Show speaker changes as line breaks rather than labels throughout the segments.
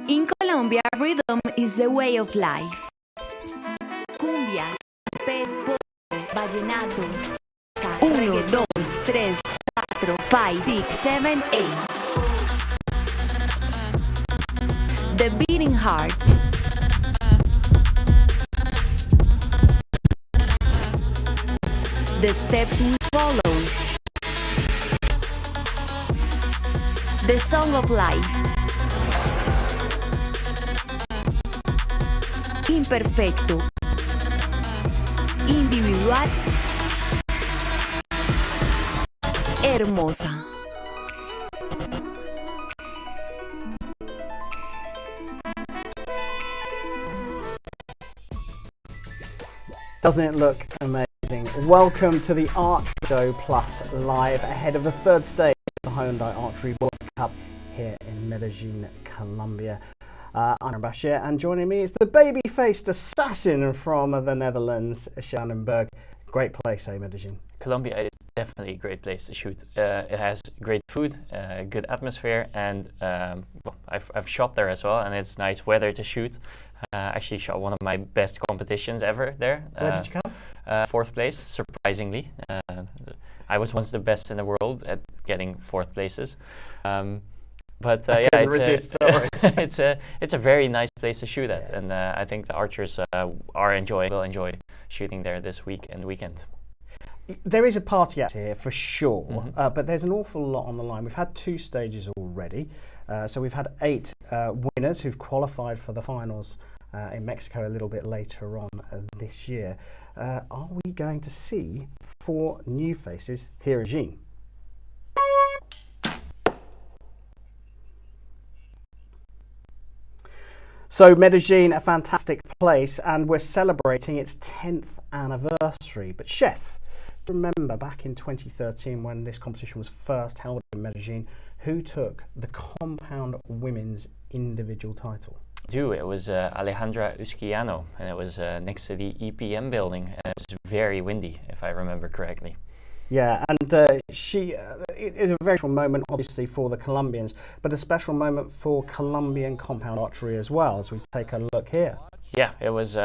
In Colombia, rhythm is the way of life. Cumbia, pop, vallenatos, uno, dos, tres, cuatro, 5, 6, 7, 8. The beating heart. The steps we follow. The song of life. Imperfecto. Individual. Hermosa.
Doesn't it look amazing? Welcome to the Archery Show Plus live ahead of the third stage of the Hyundai Archery World Cup here in Medellin, Colombia. I'm Bashir, and joining me is the baby-faced assassin from the Netherlands, Shannonberg. Great place, eh, Medellin?
Colombia is definitely a great place to shoot. It has great food, good atmosphere, and well, I've shot there as well, and it's nice weather to shoot. Actually shot one of my best competitions ever there.
Where did you come?
Fourth place, surprisingly. I was once the best in the world at getting fourth places. But yeah, it's a very nice place to shoot at, and I think the archers will enjoy shooting there this week and weekend.
There is a party out here for sure, but there's an awful lot on the line. We've had 2 stages already, so we've had 8 winners who've qualified for the finals in Mexico a little bit later on this year. Are we going to see 4 new faces here in Medellin? So Medellin, a fantastic place, and we're celebrating its 10th anniversary. But Chef, remember back in 2013 when this competition was first held in Medellin, who took the compound women's individual title?
It was Alejandra Usquiano, and it was next to the EPM building, and it was very windy, if I remember correctly.
Yeah, and it is a very special moment, obviously, for the Colombians, but a special moment for Colombian compound archery as well, as we take a look here.
Yeah, it was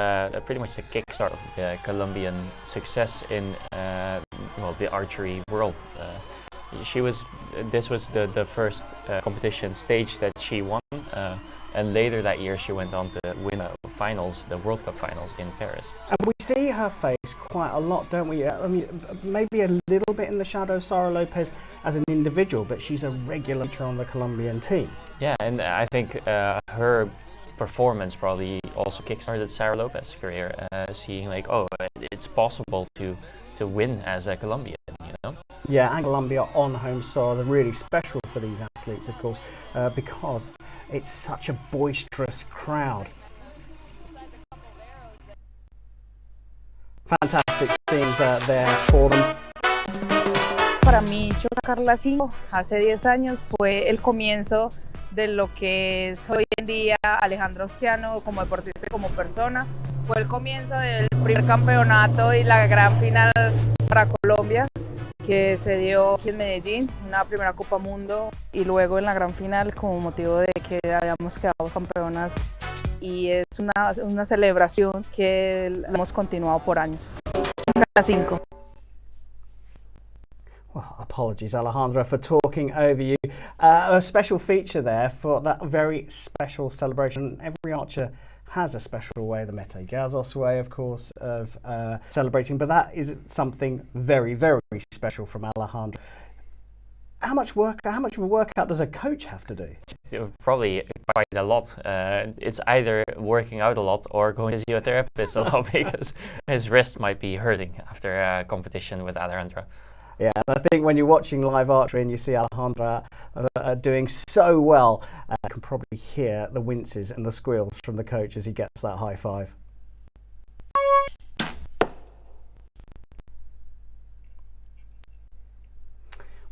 pretty much the kickstart of the Colombian success in the archery world. This was the first competition stage that she won, and later that year she went on to win the World Cup finals in Paris.
And we see her face quite a lot, don't we? I mean, maybe a little bit in the shadow of Sara Lopez as an individual, but she's a regular feature on the Colombian team. Yeah,
and I think her performance probably also kickstarted Sara Lopez's career, seeing like, oh, it's possible to win as a Colombian, you know?
Yeah, and Colombia on home soil are really special for these athletes, of course, because it's such a boisterous crowd. Fantastic scenes there for them.
Para mí, chocar la 5 hace 10 años fue el comienzo de lo que es hoy en día Alejandra Usquiano como deportista y como persona. Fue el comienzo del primer campeonato y la gran final para Colombia, que se dio aquí en Medellín, una primera Copa Mundo, y luego en la gran final como motivo de que habíamos quedado campeonas, y es una celebración que hemos continuado por años. La 5.
Well, apologies, Alejandra, for talking over you. A special feature there for that very special celebration. Every archer has a special way, the Mete Gazos way, of course, of celebrating, but that is something very, very special from Alejandra. How much of a workout does a coach have to do?
Probably quite a lot. It's either working out a lot or going to see a therapist a lot, because his wrist might be hurting after a competition with Alejandra.
Yeah, and I think when you're watching live archery and you see Alejandra doing so well, you can probably hear the winces and the squeals from the coach as he gets that high five.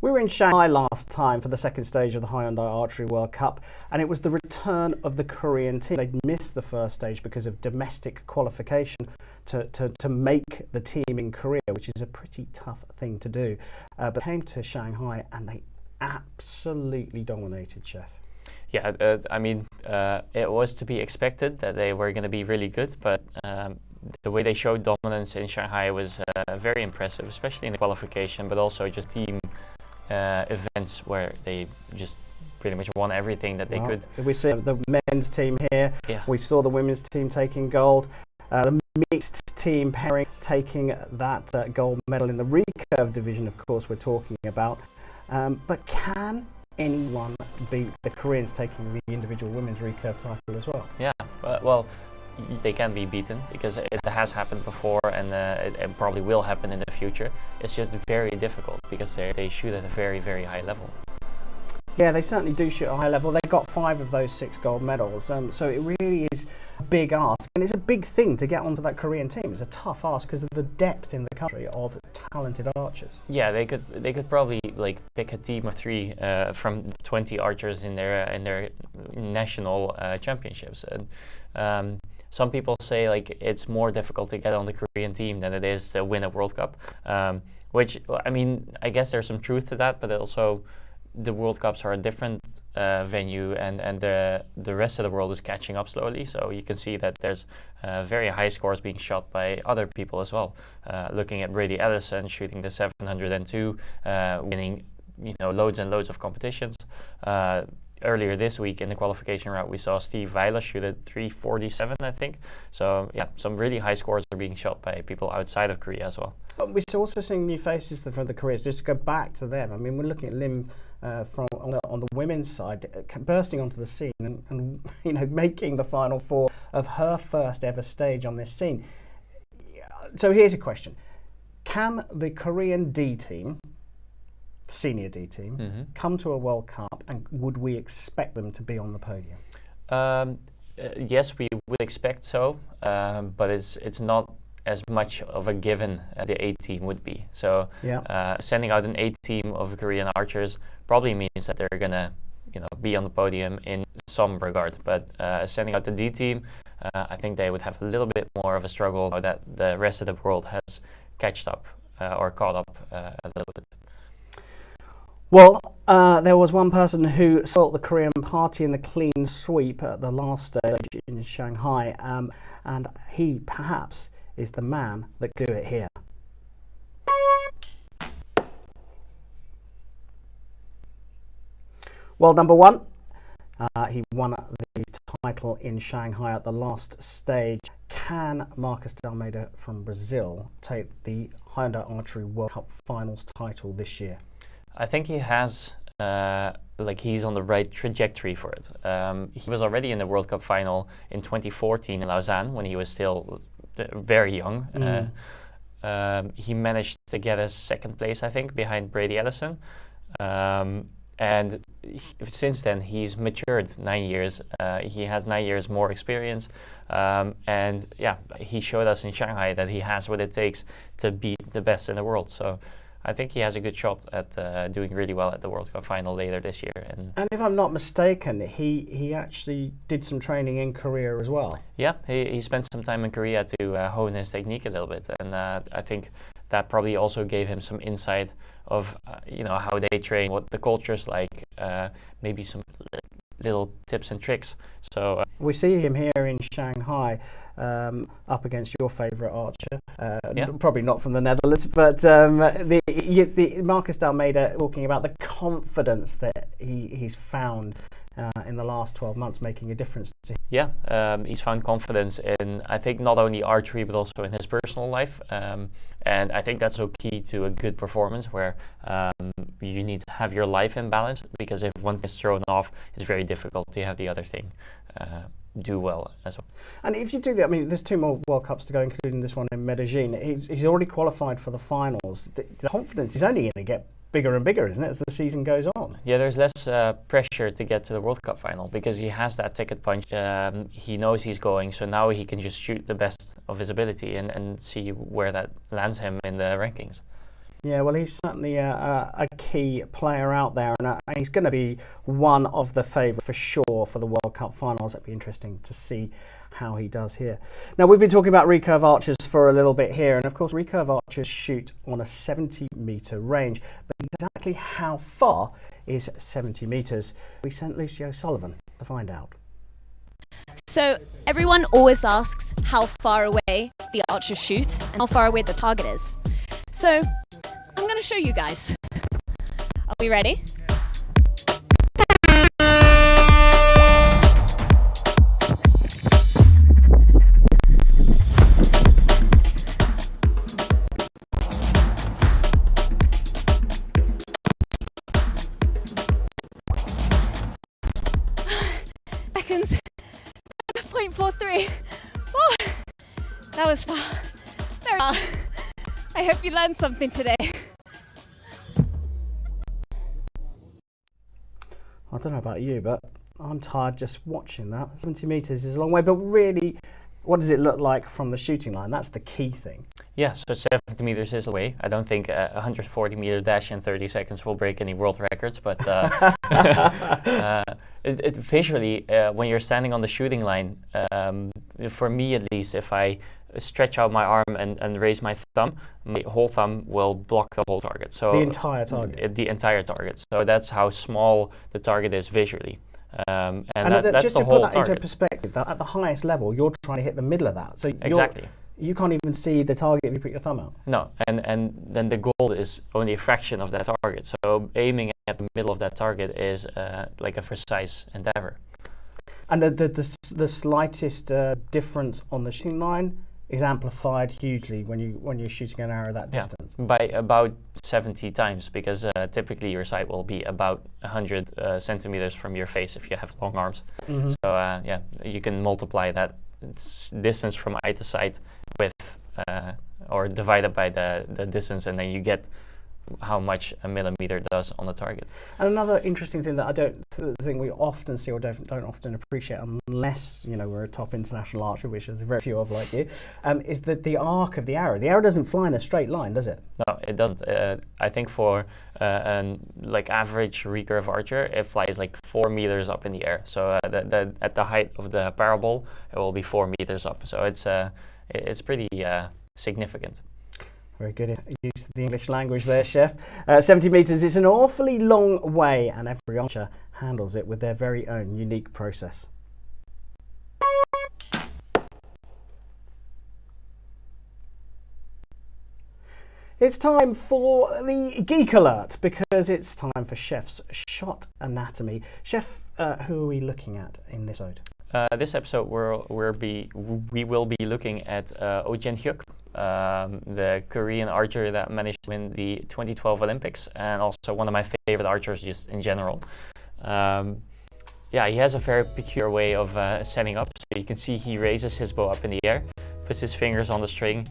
We were in Shanghai last time for the second stage of the Hyundai Archery World Cup, and it was the return of the Korean team. They'd missed the first stage because of domestic qualification to make the team in Korea, which is a pretty tough thing to do. But they came to Shanghai and they absolutely dominated, Chef.
Yeah, I mean, it was to be expected that they were going to be really good, but the way they showed dominance in Shanghai was very impressive, especially in the qualification, but also just team events where they just pretty much won everything that they could.
We see the men's team here.
Yeah.
We saw the women's team taking gold. The mixed team pairing taking that gold medal in the recurve division, of course, we're talking about. But can anyone beat the Koreans taking the individual women's recurve title as well?
Yeah, well, they can be beaten because it has happened before, and it probably will happen in the future. It's just very difficult because they shoot at a very, very high level.
Yeah, they certainly do shoot at a high level. They got 5 of those 6 gold medals, so it really is a big ask, and it's a big thing to get onto that Korean team. It's a tough ask because of the depth in the country of talented archers.
Yeah, they could probably like pick a team of 3 from 20 archers in their national championships. And some people say like it's more difficult to get on the Korean team than it is to win a World Cup, which, I mean, I guess there's some truth to that, but also the World Cups are a different venue, and the rest of the world is catching up slowly. So you can see that there's very high scores being shot by other people as well. Looking at Brady Ellison shooting the 702, winning loads and loads of competitions. Earlier this week in the qualification route, we saw Steve Weiler shoot at 347, I think. So yeah, some really high scores are being shot by people outside of Korea as well.
We're also seeing new faces from the Koreans. Just to go back to them, I mean, we're looking at Lim on the women's side, bursting onto the scene and making the final 4 of her first ever stage on this scene. So here's a question: can the Korean D team, senior D team, come to a World Cup, and would we expect them to be on the podium?
Yes, we would expect so, but it's not as much of a given as the A team would be. So sending out an A team of Korean archers probably means that they're gonna be on the podium in some regard, but sending out the D team, I think they would have a little bit more of a struggle now that the rest of the world has caught up a little bit.
Well, there was one person who spoilt the Korean party in the clean sweep at the last stage in Shanghai, and he perhaps is the man that could do it here. Well, number 1, he won the title in Shanghai at the last stage. Can Marcus Dalmata from Brazil take the Hyundai Archery World Cup Finals title this year?
I think he has, he's on the right trajectory for it. He was already in the World Cup final in 2014 in Lausanne when he was still very young. He managed to get a 2nd place, I think, behind Brady Ellison. And since then, he's matured 9 years. He has 9 years more experience. And yeah, he showed us in Shanghai that he has what it takes to beat the best in the world. So I think he has a good shot at doing really well at the World Cup final later this year. And
if I'm not mistaken, he actually did some training in Korea as well.
Yeah, he spent some time in Korea to hone his technique a little bit, and I think that probably also gave him some insight of how they train, what the culture's like, maybe some little tips and tricks. So
we see him here in Shanghai, up against your favourite archer. Probably not from the Netherlands, but the Marcus Dalmata talking about the confidence that he's found in the last 12 months, making a difference to him.
Yeah, he's found confidence in, I think, not only archery but also in his personal life, and I think that's so key to a good performance, where you need to have your life in balance, because if one is thrown off, it's very difficult to have the other thing do well as well.
And if you do that, I mean, there's 2 more World Cups to go, including this one in Medellin. He's already qualified for the finals. The confidence is only going to get bigger and bigger, isn't it, as the season goes on?
Yeah, there's less pressure to get to the World Cup final because he has that ticket punch. He knows he's going, so now he can just shoot the best of his ability and see where that lands him in the rankings.
Yeah, well, he's certainly a key player out there, and he's going to be one of the favourites for sure for the World Cup finals. It'll be interesting to see how he does here. Now, we've been talking about recurve archers for a little bit here, and of course recurve archers shoot on a 70-metre range, but he's exactly how far is 70 metres? We sent Lucy O'Sullivan to find out.
So everyone always asks how far away the archers shoot and how far away the target is. So I'm going to show you guys. Are we ready? Seconds. 0.43. Oh, that was far. Very far. I hope you learned something today.
I don't know about you, but I'm tired just watching that. 70 metres is a long way, but really, what does it look like from the shooting line? That's the key thing.
Yeah, so 70 meters is away. I don't think a 140-meter dash in 30 seconds will break any world records, but visually, when you're standing on the shooting line, for me at least, if I stretch out my arm and raise my thumb, my whole thumb will block the whole target. So
the entire target?
The entire target. So that's how small the target is visually. And
that's
just
the
to
whole
put
that into perspective, that at the highest level, you're trying to hit the middle of that. So
exactly.
You can't even see the target if you put your thumb out.
No, and then the goal is only a fraction of that target. So aiming at the middle of that target is like a precise endeavor.
And the slightest difference on the shooting line is amplified hugely when you're shooting an arrow that distance.
By about 70 times, because typically your sight will be about 100 centimeters from your face if you have long arms. Mm-hmm. So you can multiply that distance from eye to sight with or divided by the distance, and then you get how much a millimeter does on the target. And
another interesting thing that I don't think we often see or don't often appreciate, unless we're a top international archer, which there's very few of like you, is that the arc of the arrow. The arrow doesn't fly in a straight line, does it?
No, it doesn't. I think for an average recurve archer, it flies like 4 meters up in the air. So at the height of the parabol, it will be 4 meters up. So it's pretty significant.
Very good use of the English language there, Chef. 70 metres is an awfully long way, and every archer handles it with their very own unique process. It's time for the Geek Alert, because it's time for Chef's Shot Anatomy. Chef, who are we looking at in this episode?
This episode we will be looking at Oh Jin-hyuk, the Korean archer that managed to win the 2012 Olympics, and also one of my favorite archers just in general. He has a very peculiar way of setting up. So you can see he raises his bow up in the air, puts his fingers on the string.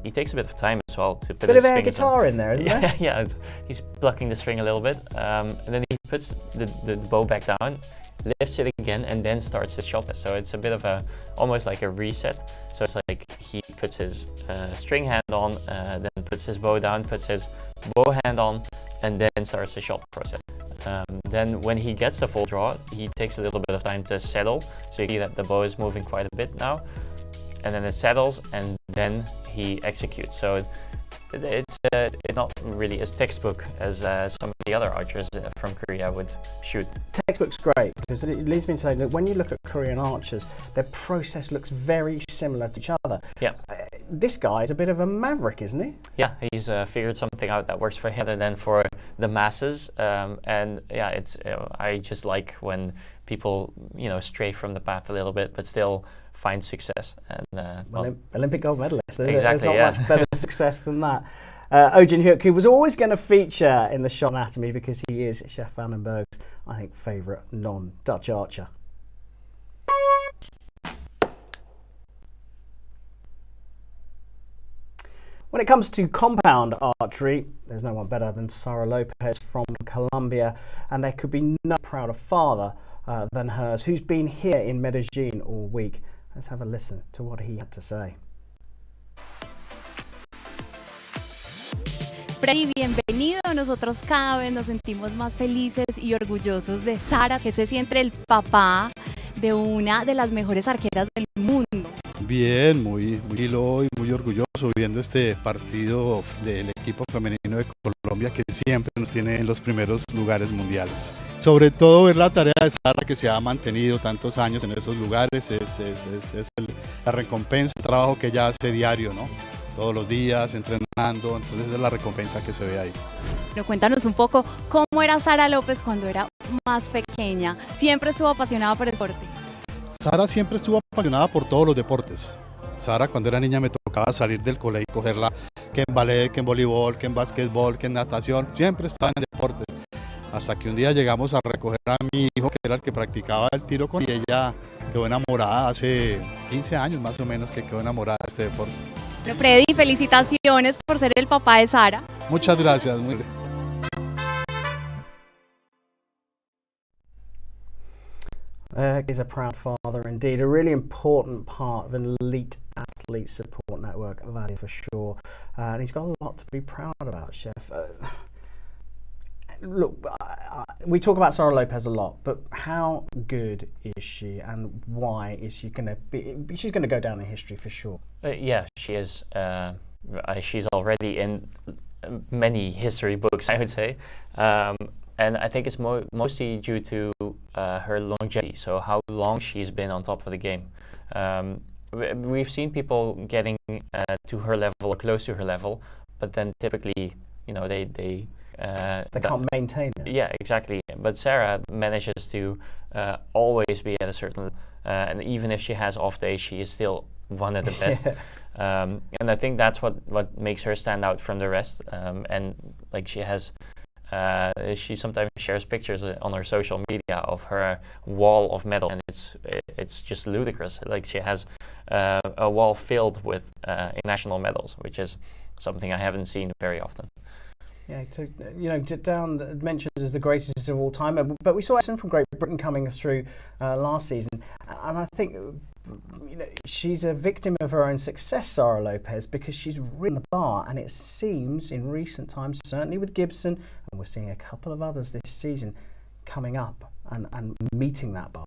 He takes a bit of time as well to put
bit
his
of air
fingers
guitar in there, isn't there?
Yeah, he's plucking the string a little bit, and then he puts the bow back down, lifts it again, and then starts his shot test. So it's a bit of almost like a reset. So it's like he puts his string hand on, then puts his bow down, puts his bow hand on, and then starts the shot process. Then when he gets the full draw, he takes a little bit of time to settle. So you see that the bow is moving quite a bit now, and then it settles, and then he executes. So it's not really as textbook as some of the other archers from Korea would shoot.
Textbook's great, because it leads me to say that when you look at Korean archers, their process looks very similar to each other.
Yeah.
This guy is a bit of a maverick, isn't he?
Yeah, he's figured something out that works for him and then for the masses. I just like when people stray from the path a little bit, but still find success. And
Olympic gold medalist.
Exactly,
There's not much better success than that. Oh Jin-hyuk, who was always going to feature in the Shot Anatomy because he is Chef Vandenberg's, I think, favourite non-Dutch archer. When it comes to compound archery, there's no one better than Sara Lopez from Colombia, and there could be no prouder father than hers, who's been here in Medellin all week. Let's have a listen to what he had to say.
Freddy, bienvenido. Nosotros cada vez nos sentimos más felices y orgullosos de Sara, que se siente el papá de una de las mejores arqueras del mundo.
Bien, muy tranquilo y muy orgulloso viendo este partido del equipo femenino de Colombia que siempre nos tiene en los primeros lugares mundiales. Sobre todo ver la tarea de Sara que se ha mantenido tantos años en esos lugares, la recompensa, el trabajo que ella hace diario, ¿no? Todos los días, entrenando, entonces esa es la recompensa que se ve ahí.
Pero cuéntanos un poco, ¿cómo era Sara López cuando era más pequeña? ¿Siempre estuvo apasionada por el deporte?
Sara siempre estuvo apasionada por todos los deportes. Sara cuando era niña me tocaba salir del colegio y cogerla, que en ballet, que en voleibol, que en básquetbol, que en natación, siempre estaba en deportes. Hasta que un día llegamos a recoger a mi hijo, que era el que practicaba el tiro con ella, y ella quedó enamorada hace 15 años más o menos que quedó enamorada de este deporte.
Pero Freddy, felicitaciones por ser el papá de Sara.
Muchas gracias.
He's a proud father indeed, a really important part of an elite athlete support network, that is for sure. And he's got a lot to be proud about, Chef. Look, we talk about Sara Lopez a lot, but how good is she, and why is she going to be? She's going to go down in history for sure.
Yeah, she is. She's already in many history books, I would say. And I think it's mostly due to her longevity, so how long she's been on top of the game. We've seen people getting to her level or close to her level, but then typically, you know, they
can't maintain it.
Yeah, exactly. But Sarah manages to always be at a certain, and even if she has off days, she is still one of the best. And I think that's what makes her stand out from the rest. And like she sometimes shares pictures on her social media of her wall of medals, and it's just ludicrous. Like she has a wall filled with international medals, which is something I haven't seen very often.
Yeah, down mentioned as the greatest of all time, but we saw Edison from Great Britain coming through last season, and I think she's a victim of her own success, Sara Lopez, because she's ridden the bar, and it seems in recent times, certainly with Gibson, and we're seeing a couple of others this season coming up and meeting that bar.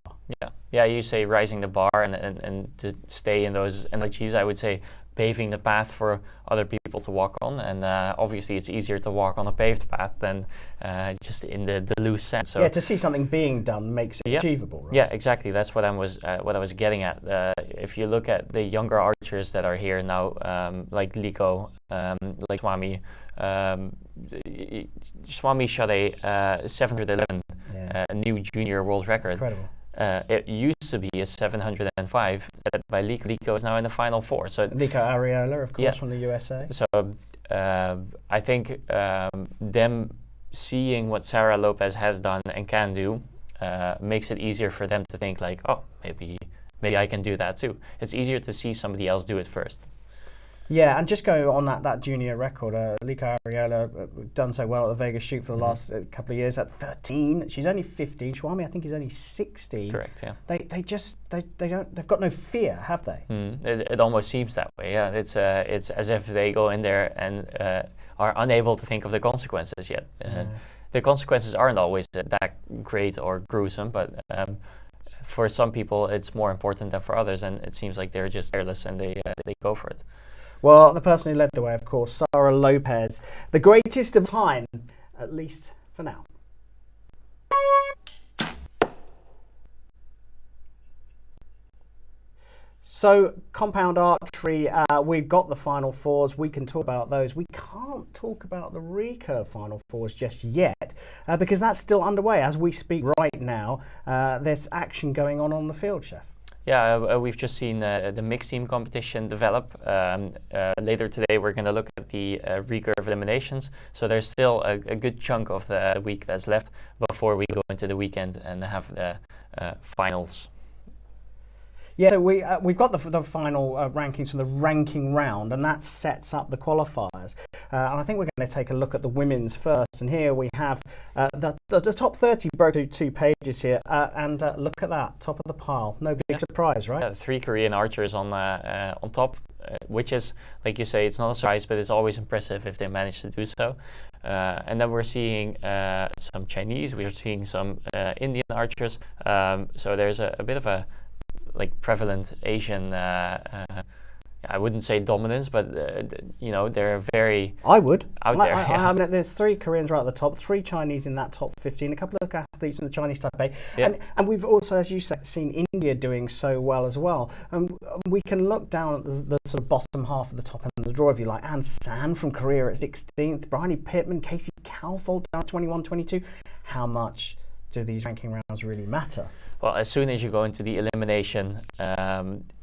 Yeah, you say rising the bar and to stay in those energies, I would say paving the path for other people to walk on, and obviously it's easier to walk on a paved path than just in the loose sand. So
yeah, to see something being done makes it achievable, right?
Yeah, exactly. That's what I was getting at. If you look at the younger archers that are here now, like Liko, like Swami, Swami shot a 711, a new junior world record.
Incredible.
It used to be a 705 set by Liko. Liko is now in the final four. So
Liko Ariola, of course, from the USA.
So I think them seeing what Sara Lopez has done and can do makes it easier for them to think like, oh, maybe I can do that too. It's easier to see somebody else do it first.
Yeah, and just go on that junior record. Liko Ariola done so well at the Vegas shoot for the last couple of years at 13. She's only 15. Swami, I think, is only 16.
Correct. Yeah.
They've got no fear, have they?
It almost seems that way. Yeah. It's as if they go in there and are unable to think of the consequences yet. The consequences aren't always that great or gruesome, but for some people it's more important than for others, and it seems like they're just careless and they go for it.
Well, the person who led the way, of course, Sara Lopez, the greatest of time, at least for now. So, compound archery, we've got the final fours. We can talk about those. We can't talk about the recurve final fours just yet because that's still underway. As we speak right now, there's action going on the field, Chef.
Yeah, we've just seen the mixed team competition develop. Later today, we're going to look at the recurve eliminations. So there's still a good chunk of the week that's left before we go into the weekend and have the finals.
Yeah, so we've got the final rankings from the ranking round, and that sets up the qualifiers. And I think we're going to take a look at the women's first. And here we have the top 30 broke to 2 pages here. And look at that, top of the pile. No big surprise, right?
3 Korean archers on top, which is, like you say, it's not a surprise, but it's always impressive if they manage to do so. And then we're seeing some Chinese, we're seeing some Indian archers. So there's a bit of a like prevalent Asian. I wouldn't say dominance, but you know, they're very.
I would.
Out there.
I mean, there's 3 Koreans right at the top, 3 Chinese in that top 15, a couple of athletes in the Chinese Taipei, and we've also, as you said, seen India doing so well as well. We can look down at the sort of bottom half of the top end of the draw, if you like. Ann San from Korea at 16th, Bryony Pittman, Casey Calfold down 21-22. How much do these ranking rounds really matter?
Well, as soon as you go into the elimination,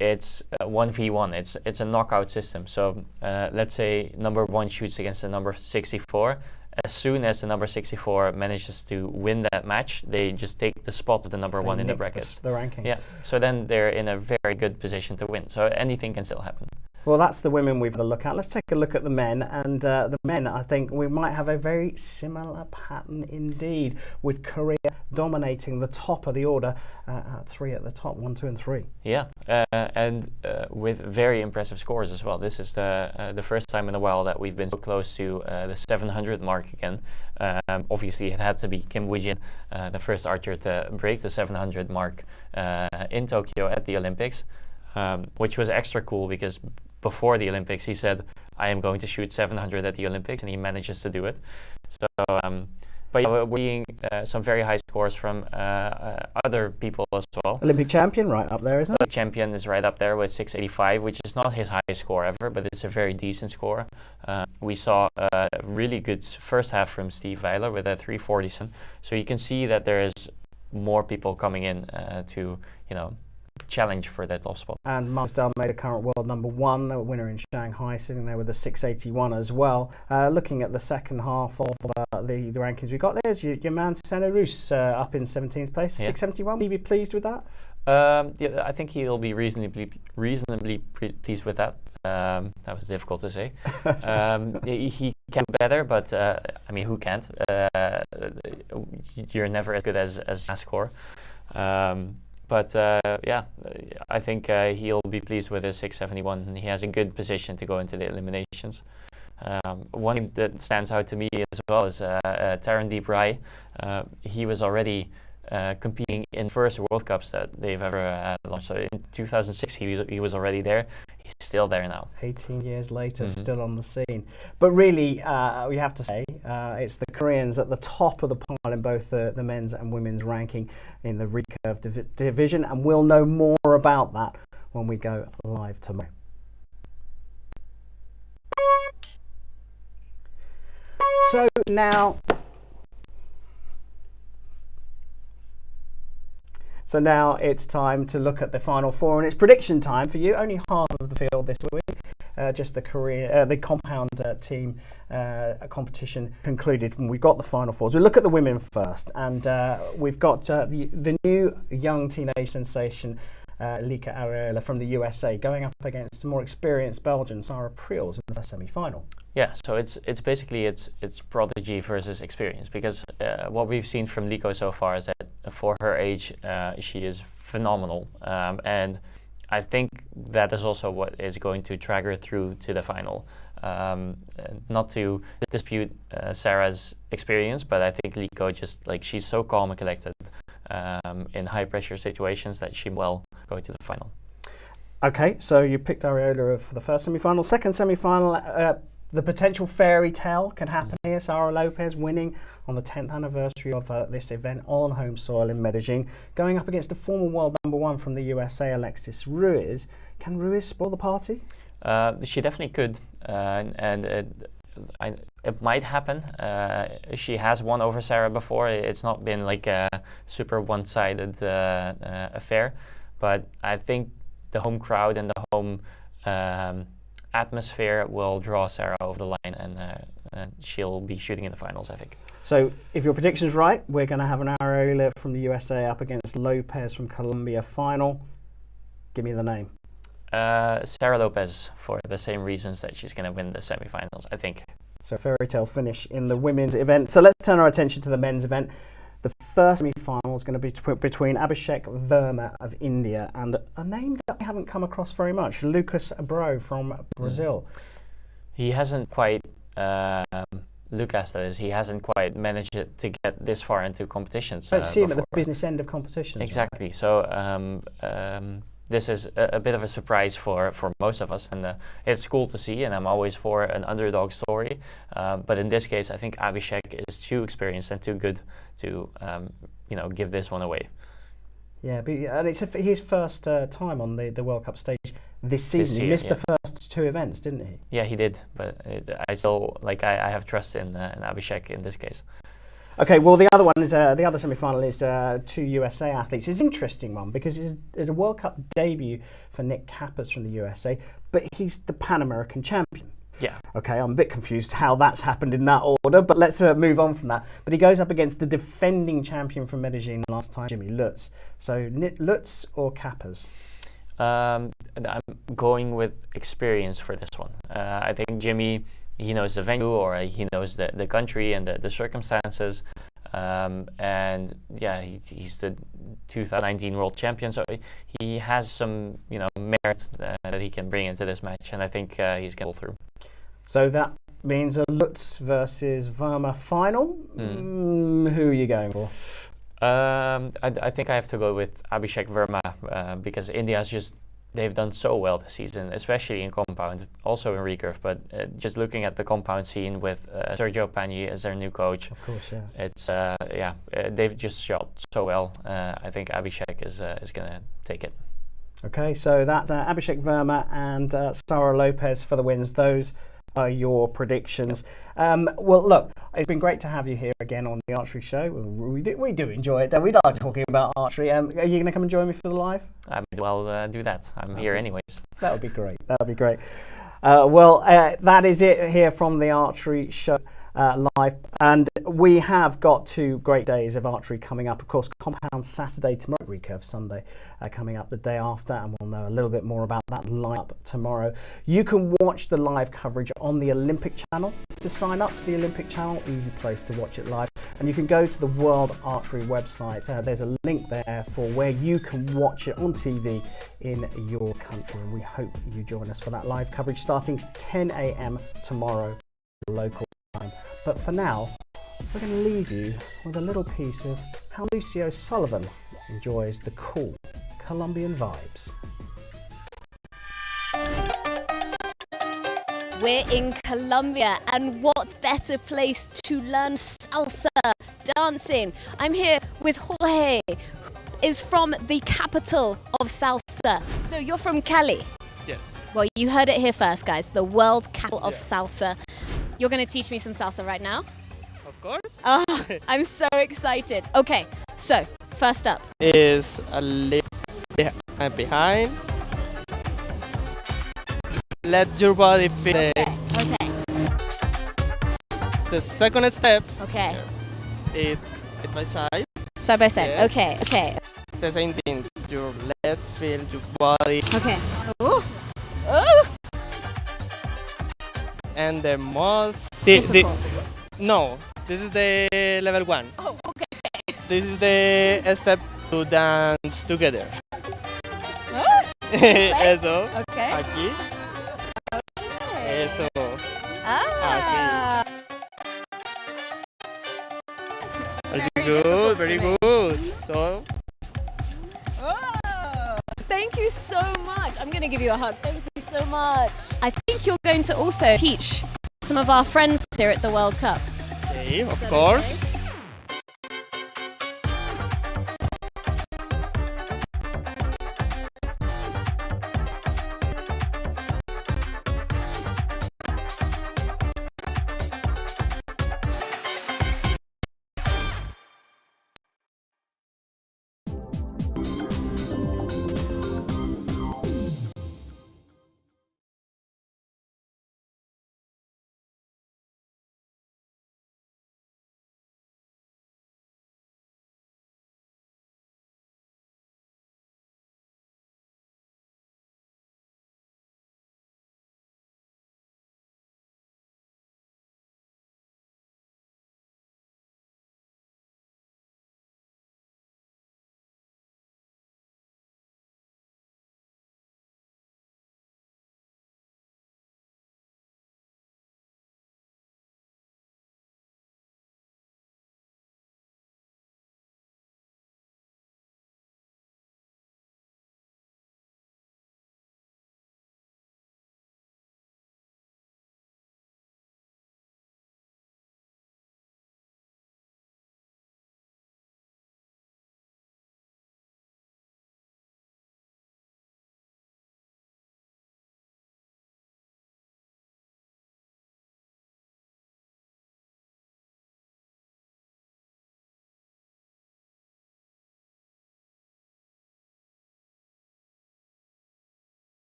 it's 1v1. It's a knockout system. So let's say number 1 shoots against the number 64. As soon as the number 64 manages to win that match, they just take the spot of the number 1 in the bracket.
The ranking.
Yeah. So then they're in a very good position to win. So anything can still happen.
Well, that's the women we've had a look at. Let's take a look at the men. And the men, I think we might have a very similar pattern indeed, with Korea dominating the top of the order at 3 at the top, 1, 2, and 3.
Yeah, and with very impressive scores as well. This is the first time in a while that we've been so close to the 700 mark again. Obviously, it had to be Kim Woo-jin, the first archer to break the 700 mark in Tokyo at the Olympics, which was extra cool because before the Olympics he said, I am going to shoot 700 at the Olympics, and he manages to do it. So, but yeah, we're seeing some very high scores from other people as well.
Olympic champion right up there, isn't it?
The champion is right up there with 685, which is not his highest score ever, but it's a very decent score. We saw a really good first half from Steve Weiler with a 347. So you can see that there is more people coming in to, you know, challenge for that top spot.
And Marcus Dalmata, current world number 1, a winner in Shanghai, sitting there with a 681 as well. Looking at the second half of the rankings we got, there's your man Senna Roos up in 17th place, 671. Will you be pleased with that?
Yeah, I think he'll be reasonably pleased with that. That was difficult to say. He can better, but I mean, who can't? You're never as good as your score. But yeah, I think he'll be pleased with his 671, and he has a good position to go into the eliminations. One thing that stands out to me as well is Tarandeep Rai. He was already competing in first World Cups that they've ever launched. So in 2006, he was already there. He's still there now. 18
years later, still on the scene. But really, we have to say, it's the Koreans at the top of the pile in both the men's and women's ranking in the recurve division, and we'll know more about that when we go live tomorrow. So now it's time to look at the final 4, and it's prediction time for you. Only half of the field this week, just the compound team competition concluded when we got the final 4s. We'll look at the women first, and we've got the new young teenage sensation, Lika Areola from the USA, going up against a more experienced Belgian, Sarah Priels, in the first semi-final.
Yeah, so it's basically it's prodigy versus experience, because what we've seen from Liko so far is that for her age, she is phenomenal, and I think that is also what is going to drag her through to the final. Not to dispute Sarah's experience, but I think Liko just, like, she's so calm and collected in high pressure situations that she will go to the final. Okay, so you picked Areola for the first semi-final. Second semi-final, the potential fairy tale can happen here. Sara Lopez winning on the 10th anniversary of this event on home soil in Medellin, going up against a former world number 1 from the USA, Alexis Ruiz. Can Ruiz spoil the party? She definitely could, and it might happen. She has won over Sarah before. It's not been like a super one-sided affair, but I think the home crowd and the home atmosphere will draw Sarah over the line, and she'll be shooting in the finals, I think. So if your prediction's right, we're going to have an Areola from the USA up against Lopez from Colombia final. Give me the name. Sarah Lopez, for the same reasons that she's going to win the semi-finals, I think. So fairy tale finish in the women's event. So let's turn our attention to the men's event. The first semi-final is going to be between Abhishek Verma of India and a name that I haven't come across very much, Lucas Abreu from Brazil. He hasn't quite, Lucas, that is, he hasn't quite managed to get this far into competitions. Don't see him at the business end of competitions. Exactly. Right? So this is a bit of a surprise for most of us, and it's cool to see, and I'm always for an underdog story, but in this case I think Abhishek is too experienced and too good to give this one away.
Yeah, and it's his first time on the World Cup stage this season. He missed the first 2 events, didn't he?
Yeah, he did, but I still I have trust in Abhishek in this case.
Okay, well, the other one is the other semi-final is 2 USA athletes. It's an interesting one because it's a World Cup debut for Nick Kappers from the USA, but he's the Pan American champion.
Yeah.
Okay, I'm a bit confused how that's happened in that order, but let's move on from that. But he goes up against the defending champion from Medellin last time, Jimmy Lutz. So Lutz or Kappers?
I'm going with experience for this one. I think Jimmy, he knows the venue, or he knows the country and the circumstances, and yeah, he's the 2019 world champion, so he has some merit that he can bring into this match, and I think he's going to pull through. So
that means a Lutz versus Verma final. Who are you going for?
I think I have to go with Abhishek Verma because India's they've done so well this season, especially in compound, also in recurve, but just looking at the compound scene with Sergio Pagni as their new coach.
Of course, yeah.
It's they've just shot so well. I think Abhishek is going to take it.
Okay, so that's Abhishek Verma and Sara Lopez for the wins. Those are your predictions. Well, look, it's been great to have you here again on the Archery Show. We do enjoy it. We like talking about archery. Are you going to come and join me for the live?
I may well do that. I'm here anyways.
That would be great. That would be great. Well, that is it here from the Archery Show live, and we have got 2 great days of archery coming up. Of course, compound Saturday, tomorrow, recurve Sunday coming up the day after, and we'll know a little bit more about that lineup tomorrow. You can watch the live coverage on the Olympic channel. To sign up to the Olympic channel, easy place to watch it live, and you can go to the World Archery website. There's a link there for where you can watch it on TV in your country, and we hope you join us for that live coverage starting 10 a.m. tomorrow local time. But for now, we're going to leave you with a little piece of how Lucio Sullivan enjoys the cool Colombian vibes.
We're in Colombia, and what better place to learn salsa dancing? I'm here with Jorge, who is from the capital of salsa. So you're from Cali?
Yes.
Well, you heard it here first, guys. The world capital of salsa. You're going to teach me some salsa right now?
Of course.
Oh, I'm so excited. Okay, so first up
is a little behind. Let your body feel
Okay.
the second step.
Okay.
It's side by side.
Side by side.
Yes.
Okay.
The same thing. Your leg feel your body.
Okay. Ooh. Ooh.
And the most
Difficult.
no, this is the level 1.
Oh, okay.
This is the step to dance together.
Oh,
Eso.
okay.
Aquí. Eso.
Ah.
Very good. So.
Oh, thank you so much. I'm going to give you a hug. Thank you so much. I think you're going to also teach some of our friends here at the World Cup.
Okay, of course.